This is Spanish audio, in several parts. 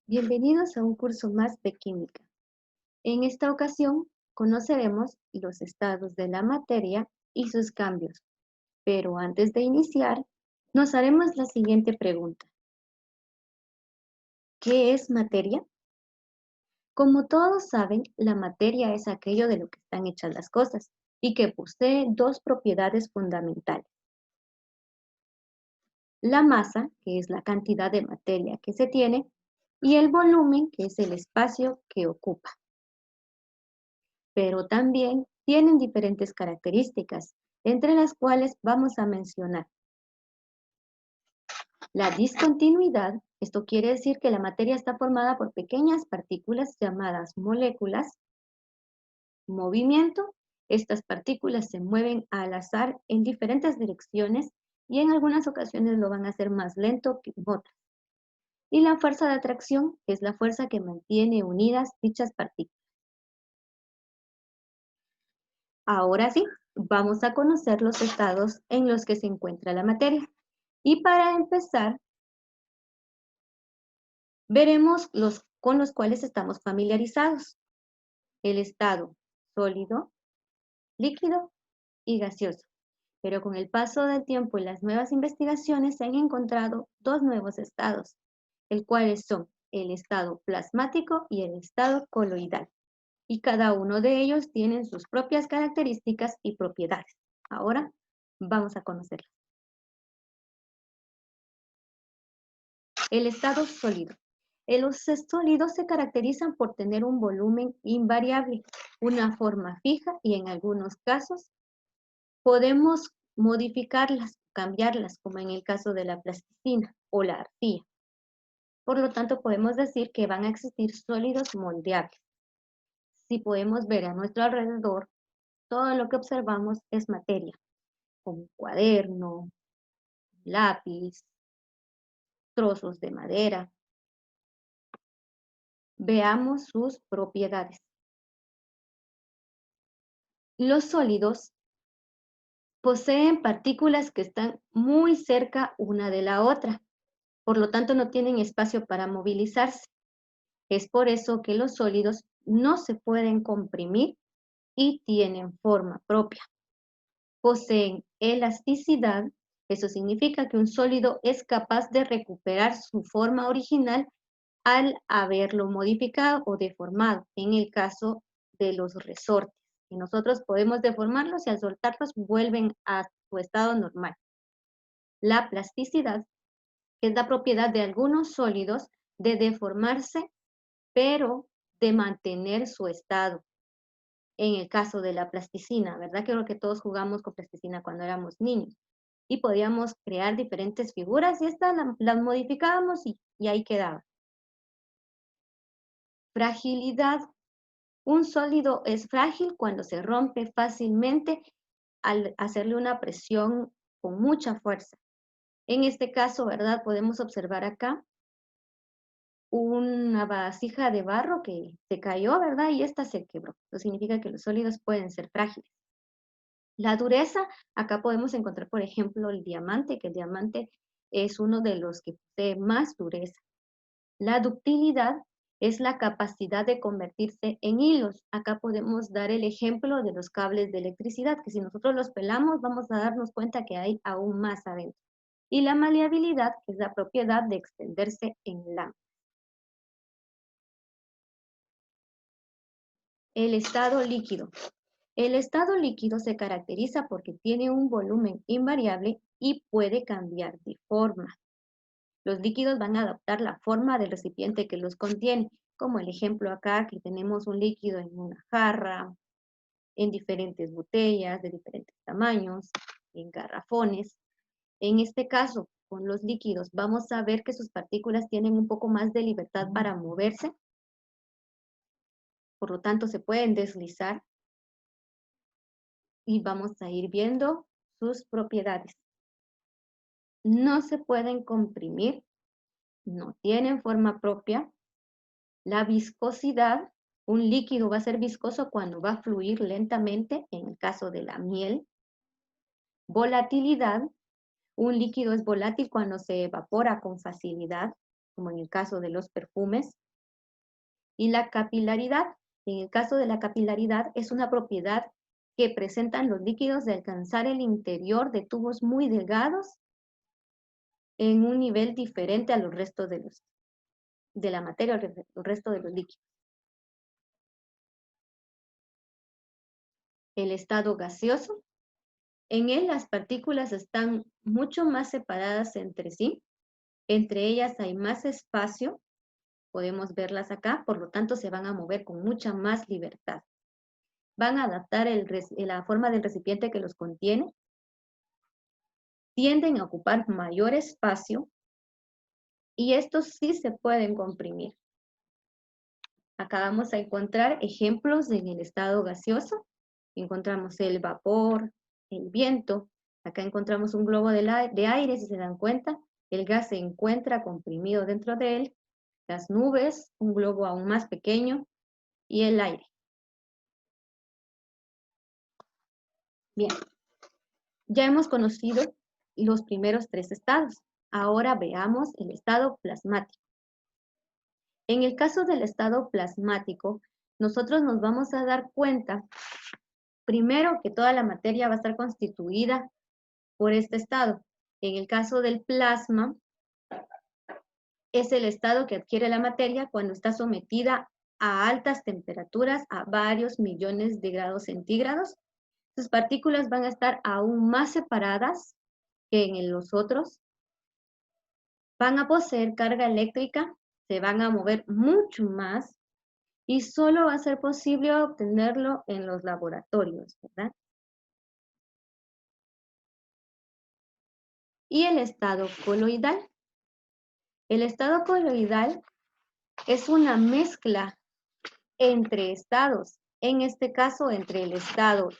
Bienvenidos a un curso más de química. En esta ocasión conoceremos los estados de la materia y sus cambios. Pero antes de iniciar, nos haremos la siguiente pregunta. ¿Qué es materia? Como todos saben, la materia es aquello de lo que están hechas las cosas y que posee dos propiedades fundamentales. La masa, que es la cantidad de materia que se tiene, y el volumen, que es el espacio que ocupa. Pero también tienen diferentes características, entre las cuales vamos a mencionar la discontinuidad. Esto quiere decir que la materia está formada por pequeñas partículas llamadas moléculas. Movimiento. Estas partículas se mueven al azar en diferentes direcciones y en algunas ocasiones lo van a hacer más lento que en otras. Y la fuerza de atracción es la fuerza que mantiene unidas dichas partículas. Ahora sí, vamos a conocer los estados en los que se encuentra la materia. Y para empezar, veremos los con los cuales estamos familiarizados. El estado sólido, líquido y gaseoso. Pero con el paso del tiempo y las nuevas investigaciones se han encontrado dos nuevos estados, el cuales son el estado plasmático y el estado coloidal. Y cada uno de ellos tienen sus propias características y propiedades. Ahora vamos a conocerlos. El estado sólido. Los sólidos se caracterizan por tener un volumen invariable, una forma fija y en algunos casos podemos modificarlas, cambiarlas, como en el caso de la plasticina o la arcilla. Por lo tanto, podemos decir que van a existir sólidos moldeables. Si podemos ver a nuestro alrededor, todo lo que observamos es materia, como un cuaderno, lápiz, trozos de madera. Veamos sus propiedades. Los sólidos poseen partículas que están muy cerca una de la otra, por lo tanto no tienen espacio para movilizarse. Es por eso que los sólidos no se pueden comprimir y tienen forma propia. Poseen elasticidad, eso significa que un sólido es capaz de recuperar su forma original al haberlo modificado o deformado, en el caso de los resortes. Y nosotros podemos deformarlos y al soltarlos vuelven a su estado normal. La plasticidad es la propiedad de algunos sólidos de deformarse, pero de mantener su estado. En el caso de la plasticina, ¿verdad? Creo que todos jugamos con plasticina cuando éramos niños y podíamos crear diferentes figuras y estas las modificábamos y ahí quedaba. Fragilidad. Un sólido es frágil cuando se rompe fácilmente al hacerle una presión con mucha fuerza. En este caso, ¿verdad? Podemos observar acá una vasija de barro que se cayó, ¿verdad? Y esta se quebró. Eso significa que los sólidos pueden ser frágiles. La dureza, acá podemos encontrar, por ejemplo, el diamante, que el diamante es uno de los que posee más dureza. La ductilidad es la capacidad de convertirse en hilos. Acá podemos dar el ejemplo de los cables de electricidad, que si nosotros los pelamos vamos a darnos cuenta que hay aún más adentro. Y la maleabilidad, que es la propiedad de extenderse en láminas. El estado líquido. El estado líquido se caracteriza porque tiene un volumen invariable y puede cambiar de forma. Los líquidos van a adaptar la forma del recipiente que los contiene, como el ejemplo acá que tenemos un líquido en una jarra, en diferentes botellas de diferentes tamaños, en garrafones. En este caso, con los líquidos, vamos a ver que sus partículas tienen un poco más de libertad para moverse, por lo tanto se pueden deslizar y vamos a ir viendo sus propiedades. No se pueden comprimir, no tienen forma propia. La viscosidad, un líquido va a ser viscoso cuando va a fluir lentamente, en el caso de la miel. Volatilidad, un líquido es volátil cuando se evapora con facilidad. como en el caso de los perfumes. Y la capilaridad, en el caso de la capilaridad, es una propiedad que presentan los líquidos de alcanzar el interior de tubos muy delgados en un nivel diferente a los restos de la materia, el resto de los líquidos. El estado gaseoso, en él las partículas están mucho más separadas entre sí, entre ellas hay más espacio, podemos verlas acá, por lo tanto se van a mover con mucha más libertad. Van a adaptar la forma del recipiente que los contiene, tienden a ocupar mayor espacio y estos sí se pueden comprimir. Acá vamos a encontrar ejemplos en el estado gaseoso. Encontramos el vapor, el viento. Acá encontramos un globo de aire, si se dan cuenta. El gas se encuentra comprimido dentro de él. Las nubes, un globo aún más pequeño y el aire. Bien, ya hemos conocido los primeros tres estados. Ahora veamos el estado plasmático. En el caso del estado plasmático, nosotros nos vamos a dar cuenta, primero, que toda la materia va a estar constituida por este estado. En el caso del plasma, es el estado que adquiere la materia cuando está sometida a altas temperaturas, a varios millones de grados centígrados. Sus partículas van a estar aún más separadas que en los otros. Van a poseer carga eléctrica, se van a mover mucho más y solo va a ser posible obtenerlo en los laboratorios, ¿verdad? Y el estado coloidal. El estado coloidal es una mezcla entre estados, en este caso entre el estado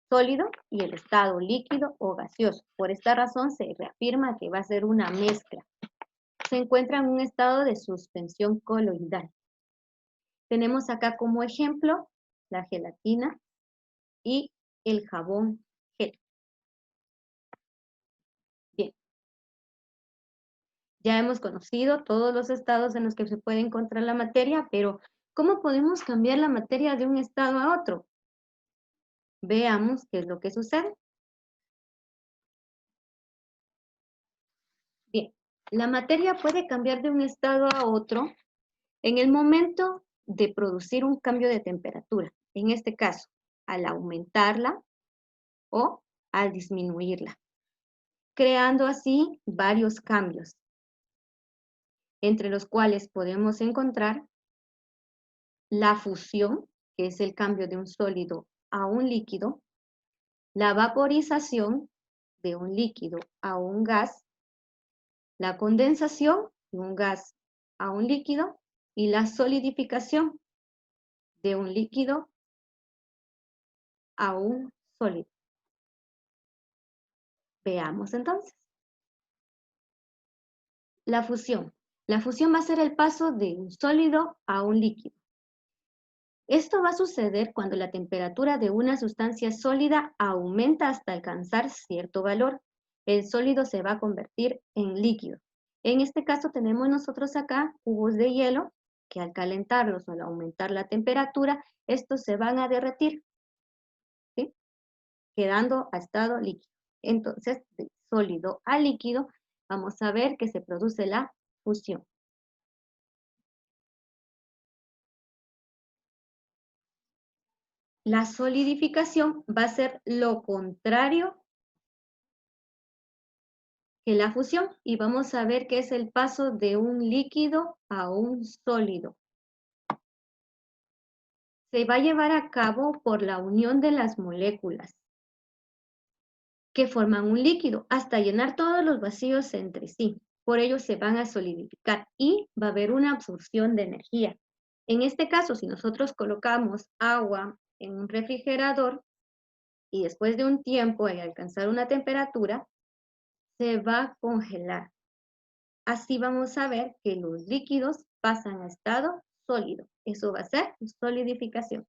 sólido y el estado líquido o gaseoso. Por esta razón se reafirma que va a ser una mezcla. Se encuentra en un estado de suspensión coloidal. Tenemos acá como ejemplo la gelatina y el jabón gel. Bien, ya hemos conocido todos los estados en los que se puede encontrar la materia, pero ¿cómo podemos cambiar la materia de un estado a otro? Veamos qué es lo que sucede. Bien, la materia puede cambiar de un estado a otro en el momento de producir un cambio de temperatura. En este caso, al aumentarla o al disminuirla, creando así varios cambios, entre los cuales podemos encontrar la fusión, que es el cambio de un sólido a un líquido, la vaporización de un líquido a un gas, la condensación de un gas a un líquido y la solidificación de un líquido a un sólido. Veamos entonces. La fusión. La fusión va a ser el paso de un sólido a un líquido. Esto va a suceder cuando la temperatura de una sustancia sólida aumenta hasta alcanzar cierto valor. El sólido se va a convertir en líquido. En este caso tenemos nosotros acá cubos de hielo que al calentarlos o al aumentar la temperatura, estos se van a derretir, ¿sí? Quedando a estado líquido. Entonces, de sólido a líquido, vamos a ver que se produce la fusión. La solidificación va a ser lo contrario que la fusión y vamos a ver que es el paso de un líquido a un sólido. Se va a llevar a cabo por la unión de las moléculas que forman un líquido hasta llenar todos los vacíos entre sí. Por ello se van a solidificar y va a haber una absorción de energía. En este caso, si nosotros colocamos agua en un refrigerador y después de un tiempo de alcanzar una temperatura, se va a congelar. Así vamos a ver que los líquidos pasan a estado sólido. Eso va a ser solidificación.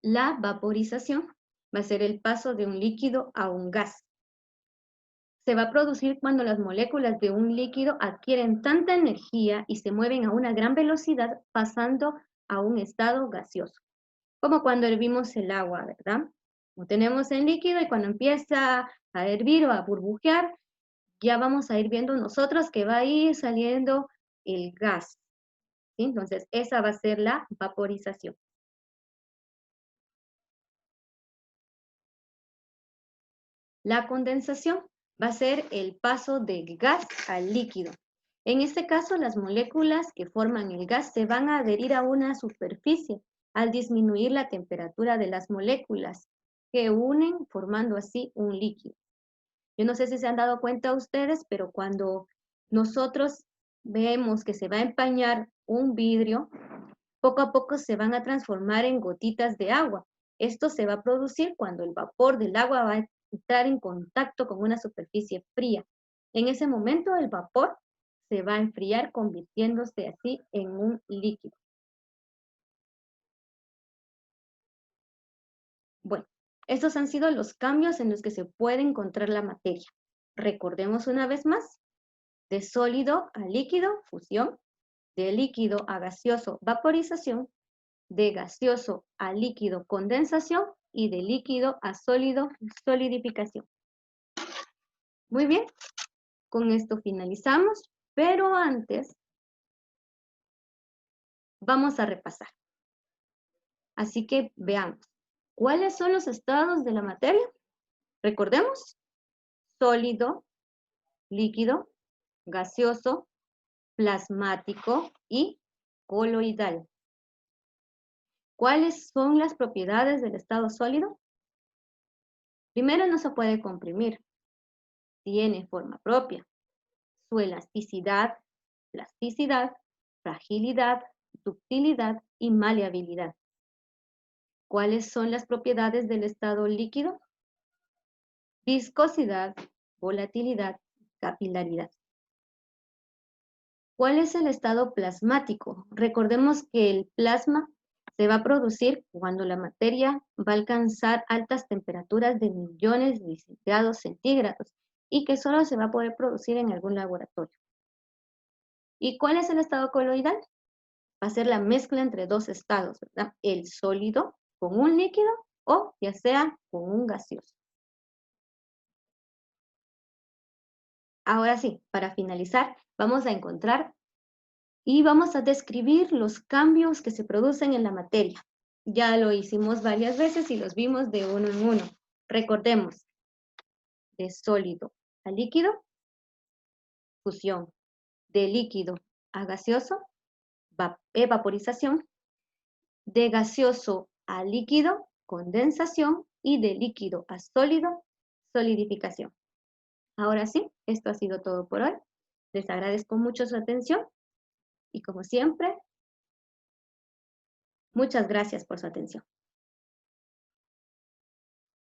La vaporización va a ser el paso de un líquido a un gas. se va a producir cuando las moléculas de un líquido adquieren tanta energía y se mueven a una gran velocidad pasando a un estado gaseoso. Como cuando hervimos el agua, ¿verdad? Lo tenemos en líquido y cuando empieza a hervir o a burbujear, ya vamos a ir viendo nosotros que va a ir saliendo el gas. ¿Sí? Entonces, esa va a ser la vaporización. La condensación va a ser el paso del gas al líquido. En este caso, las moléculas que forman el gas se van a adherir a una superficie al disminuir la temperatura de las moléculas que unen formando así un líquido. Yo no sé si se han dado cuenta ustedes, pero cuando nosotros vemos que se va a empañar un vidrio, poco a poco se van a transformar en gotitas de agua. Esto se va a producir cuando el vapor del agua va a entrar en contacto con una superficie fría. En ese momento el vapor se va a enfriar convirtiéndose así en un líquido. Bueno, estos han sido los cambios en los que se puede encontrar la materia. Recordemos una vez más, de sólido a líquido, fusión, de líquido a gaseoso, vaporización, de gaseoso a líquido, condensación, y de líquido a sólido, solidificación. Muy bien, con esto finalizamos, pero antes vamos a repasar. Así que veamos, ¿cuáles son los estados de la materia? Recordemos, sólido, líquido, gaseoso, plasmático y coloidal. ¿Cuáles son las propiedades del estado sólido? Primero, no se puede comprimir. Tiene forma propia. Su elasticidad, plasticidad, fragilidad, ductilidad y maleabilidad. ¿Cuáles son las propiedades del estado líquido? Viscosidad, volatilidad, capilaridad. ¿Cuál es el estado plasmático? Recordemos que el plasma se va a producir cuando la materia va a alcanzar altas temperaturas de millones de grados centígrados y que solo se va a poder producir en algún laboratorio. ¿Y cuál es el estado coloidal? Va a ser la mezcla entre dos estados, ¿verdad? El sólido con un líquido o ya sea con un gaseoso. Ahora sí, para finalizar, vamos a encontrar y vamos a describir los cambios que se producen en la materia. Ya lo hicimos varias veces y los vimos de uno en uno. Recordemos, de sólido a líquido, fusión. De líquido a gaseoso, vaporización. De gaseoso a líquido, condensación. Y de líquido a sólido, solidificación. Ahora sí, esto ha sido todo por hoy. Les agradezco mucho su atención y como siempre, muchas gracias por su atención.